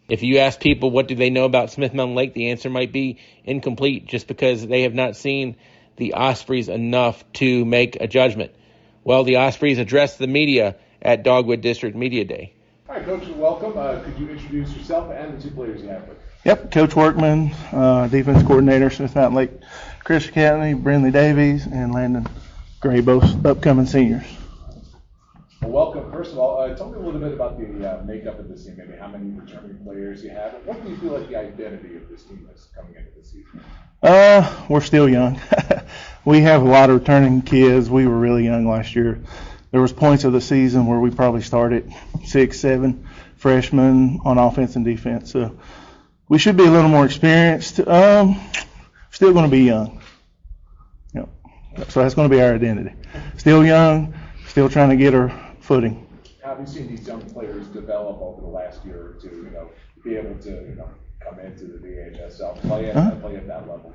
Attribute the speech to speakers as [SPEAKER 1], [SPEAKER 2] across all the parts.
[SPEAKER 1] If you ask people what do they know about Smith Mountain Lake, the answer might be incomplete just because they have not seen the Ospreys enough to make a judgment. Well, the Ospreys addressed the media at Dogwood District Media Day.
[SPEAKER 2] All right, Coach, welcome. Could you introduce yourself and the two players you have with you?
[SPEAKER 3] Yep, Coach Workman, defense coordinator, Smith Mountain Lake Christian Academy, Brindley Davies, and Landon Gray, both upcoming seniors.
[SPEAKER 2] Well, welcome. First of all, tell me a little bit about the makeup of this team, maybe how many returning players you have, and what do you feel like the identity of this team is coming into the season?
[SPEAKER 3] We're still young. We have a lot of returning kids. We were really young last year. There was points of the season where we probably started 6, 7 freshmen on offense and defense. So we should be a little more experienced. Still going to be young. Yep. So that's going to be our identity. Still young, still trying to get our footing.
[SPEAKER 2] How have you seen these young players develop over the last year or two, be able to, come into the VHSL, play at that level?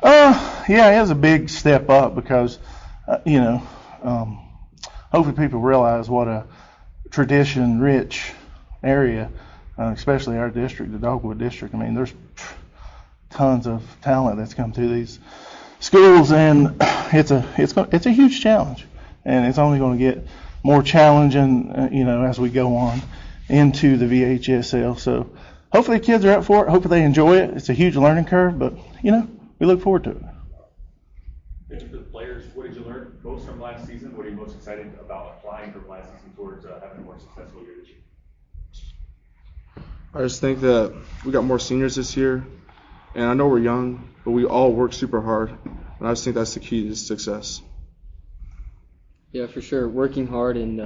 [SPEAKER 3] Yeah, it was a big step up because, hopefully people realize what a tradition-rich area, especially our district, the Dogwood District. I mean, there's tons of talent that's come through these schools, and it's a huge challenge, and it's only going to get more challenging, as we go on into the VHSL. So hopefully the kids are up for it. Hopefully they enjoy it. It's a huge learning curve, but we look forward to it.
[SPEAKER 4] For the players, what did you learn most from last season? What are you most excited about applying from last season towards having a more successful year this year?
[SPEAKER 5] I just think that we got more seniors this year, and I know we're young, but we all work super hard, and I just think that's the key to success.
[SPEAKER 6] Yeah, for sure, working hard, and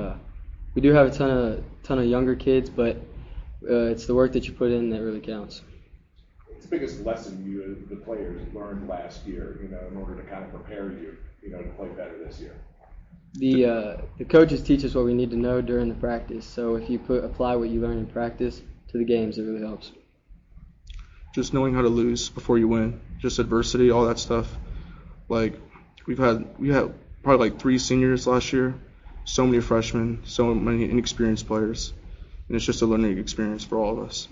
[SPEAKER 6] we do have a ton of younger kids, but it's the work that you put in that really counts.
[SPEAKER 2] What's the biggest lesson you, the players, learned last year, in order to kind of prepare you, to play better this year?
[SPEAKER 6] The coaches teach us what we need to know during the practice. So if you apply what you learn in practice to the games, it really helps.
[SPEAKER 5] Just knowing how to lose before you win, just adversity, all that stuff. Like we had probably like 3 seniors last year, so many freshmen, so many inexperienced players, and it's just a learning experience for all of us.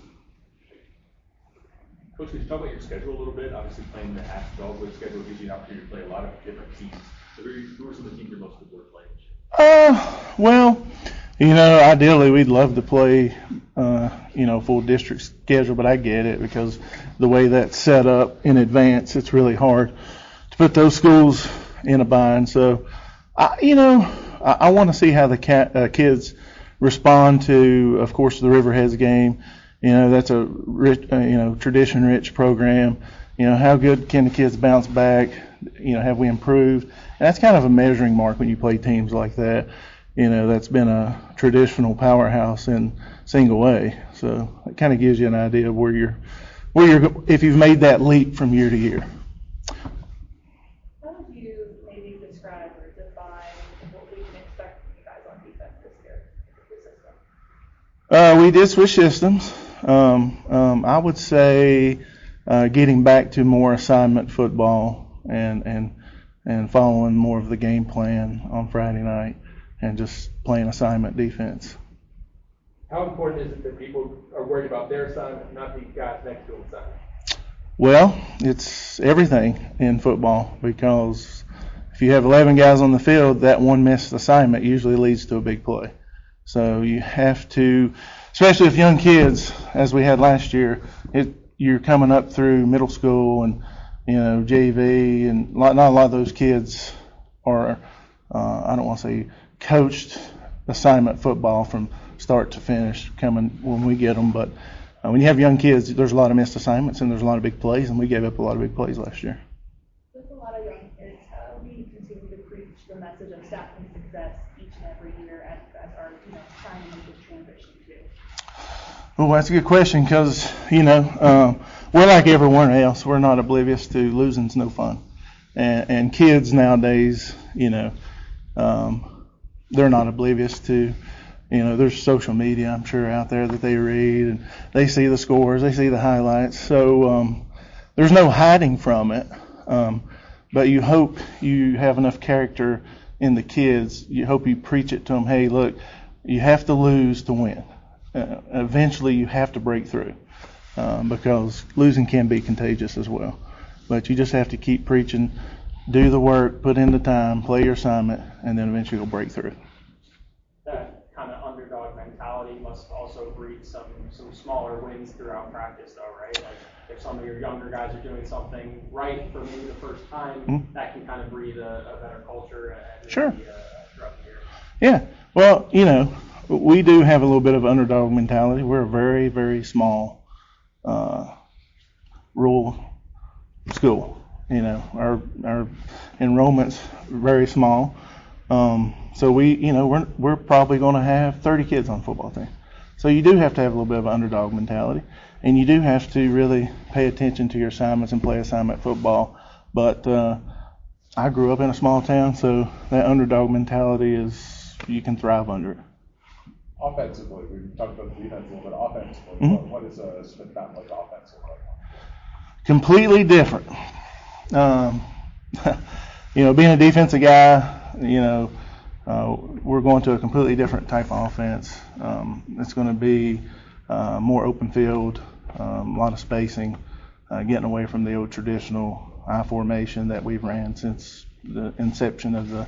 [SPEAKER 4] Coach, could you talk about your schedule a little bit? Obviously, playing the half Dogwood schedule gives you an opportunity to play a lot of different teams. So who are some of the teams you're most looking forward to playing?
[SPEAKER 3] Ideally we'd love to play, full district schedule, but I get it because the way that's set up in advance, it's really hard to put those schools in a bind. So, I want to see how the kids respond to, of course, the Riverheads game. That's a rich, tradition-rich program. How good can the kids bounce back? Have we improved? And that's kind of a measuring mark when you play teams like that. That's been a traditional powerhouse in single A. So it kind of gives you an idea of where you're if you've made that leap from year to year.
[SPEAKER 7] How would you maybe describe or define what we can expect from you guys on defense this year?
[SPEAKER 3] We did switch systems. I would say getting back to more assignment football and following more of the game plan on Friday night and just playing assignment defense.
[SPEAKER 8] How important is it that people are worried about their assignment, not the guys next to them assignment?
[SPEAKER 3] Well, it's everything in football because if you have 11 guys on the field, that one missed assignment usually leads to a big play. So you have to, especially if young kids, as we had last year, you're coming up through middle school and JV, and not a lot of those kids are, I don't want to say coached assignment football from start to finish coming when we get them. But when you have young kids, there's a lot of missed assignments and there's a lot of big plays, and we gave up a lot of big plays last year.
[SPEAKER 7] With a lot of young kids, how do we continue to preach the message of staffing success each and every year as you guys are, trying to make this transition too?
[SPEAKER 3] Well, that's a good question because, we're like everyone else. We're not oblivious to losing's no fun. And kids nowadays, they're not oblivious to, there's social media, I'm sure, out there that they read, and they see the scores, they see the highlights. So there's no hiding from it. But you hope you have enough character in the kids. You hope you preach it to them, hey, look, you have to lose to win. eventually you have to break through because losing can be contagious as well. But you just have to keep preaching, do the work, put in the time, play your assignment, and then eventually you'll break through.
[SPEAKER 9] That kind of underdog mentality must also breed some smaller wins throughout practice, though, right? Like if some of your younger guys are doing something right for maybe the first time, that can kind of breed a better culture and throughout the year.
[SPEAKER 3] Yeah. Well, we do have a little bit of underdog mentality. We're a very, very small rural school. Our enrollment's very small. So we're probably going to have 30 kids on the football team. So you do have to have a little bit of underdog mentality, and you do have to really pay attention to your assignments and play assignment football. But I grew up in a small town, so that underdog mentality you can thrive under it.
[SPEAKER 2] Offensively, we talked about the defense a little bit. Offensively, what is Smith Mountain Lake offense look like?
[SPEAKER 3] Completely different. Being a defensive guy, we're going to a completely different type of offense. It's going to be more open field, a lot of spacing, getting away from the old traditional I formation that we've ran since the inception of the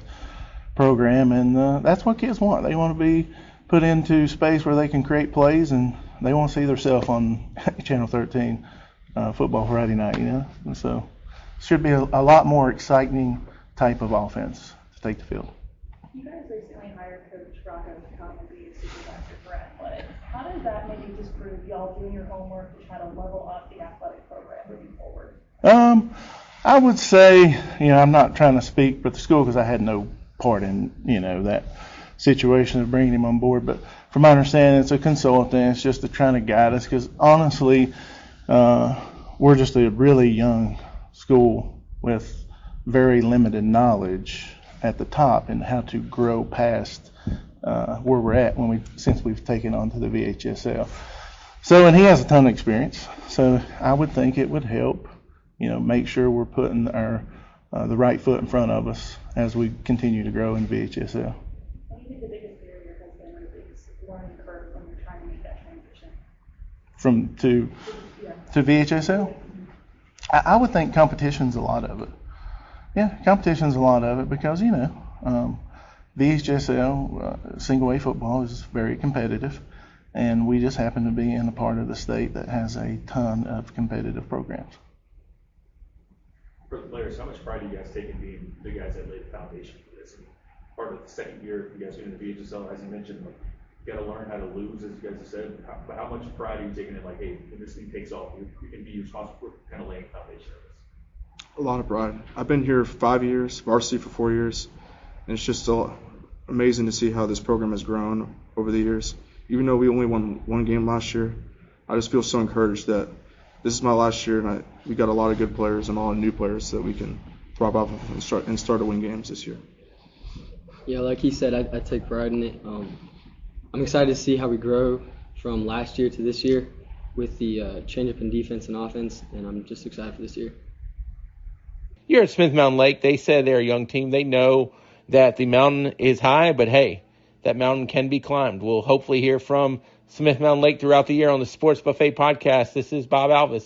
[SPEAKER 3] program, and that's what kids want. They want to be put into space where they can create plays, and they want to see themselves on Channel 13 football Friday night, And so it should be a lot more exciting type of offense to take the field.
[SPEAKER 7] You guys recently hired Coach Rocco to come and be a supervisor for athletics. How does that maybe disprove y'all doing your homework to try to level up the athletic program moving forward?
[SPEAKER 3] I would say, I'm not trying to speak for the school because I had no part in, that situation of bringing him on board. But from my understanding, it's a consultant. It's just to trying to guide us because honestly, we're just a really young school with very limited knowledge at the top and how to grow past where we're at since we've taken on to the VHSL. So, and he has a ton of experience. So I would think it would help, make sure we're putting the right foot in front of us as we continue to grow in VHSL.
[SPEAKER 7] What do you think the biggest barrier has been, or the biggest learning curve when you're trying to make that transition?
[SPEAKER 3] To VHSL? I would think competition's a lot of it. Yeah, competition's a lot of it because, VHSL, single A football is very competitive, and we just happen to be in a part of the state that has a ton of competitive programs.
[SPEAKER 4] For the players, how much pride do you guys take in being the guys that laid the foundation for this? And part of the second year, you guys are in the VHSL, as you mentioned, you got to learn how to lose, as you guys have said. But how much pride are you taking in, hey, when this thing takes off, you can be responsible for kind of laying the foundation of this?
[SPEAKER 5] A lot of pride. I've been here 5 years, varsity for 4 years, and it's just still amazing to see how this program has grown over the years. Even though we only won one game last year, I just feel so encouraged that this is my last year, and we got a lot of good players and a lot of new players that we can thrive off of and start to win games this year.
[SPEAKER 6] Yeah, like he said, I take pride in it. I'm excited to see how we grow from last year to this year with the change up in defense and offense, and I'm just excited for this year.
[SPEAKER 1] Here at Smith Mountain Lake, they said they're a young team. They know that the mountain is high, but hey, that mountain can be climbed. We'll hopefully hear from Smith Mountain Lake throughout the year on the Sports Buffet podcast. This is Bob Alvis.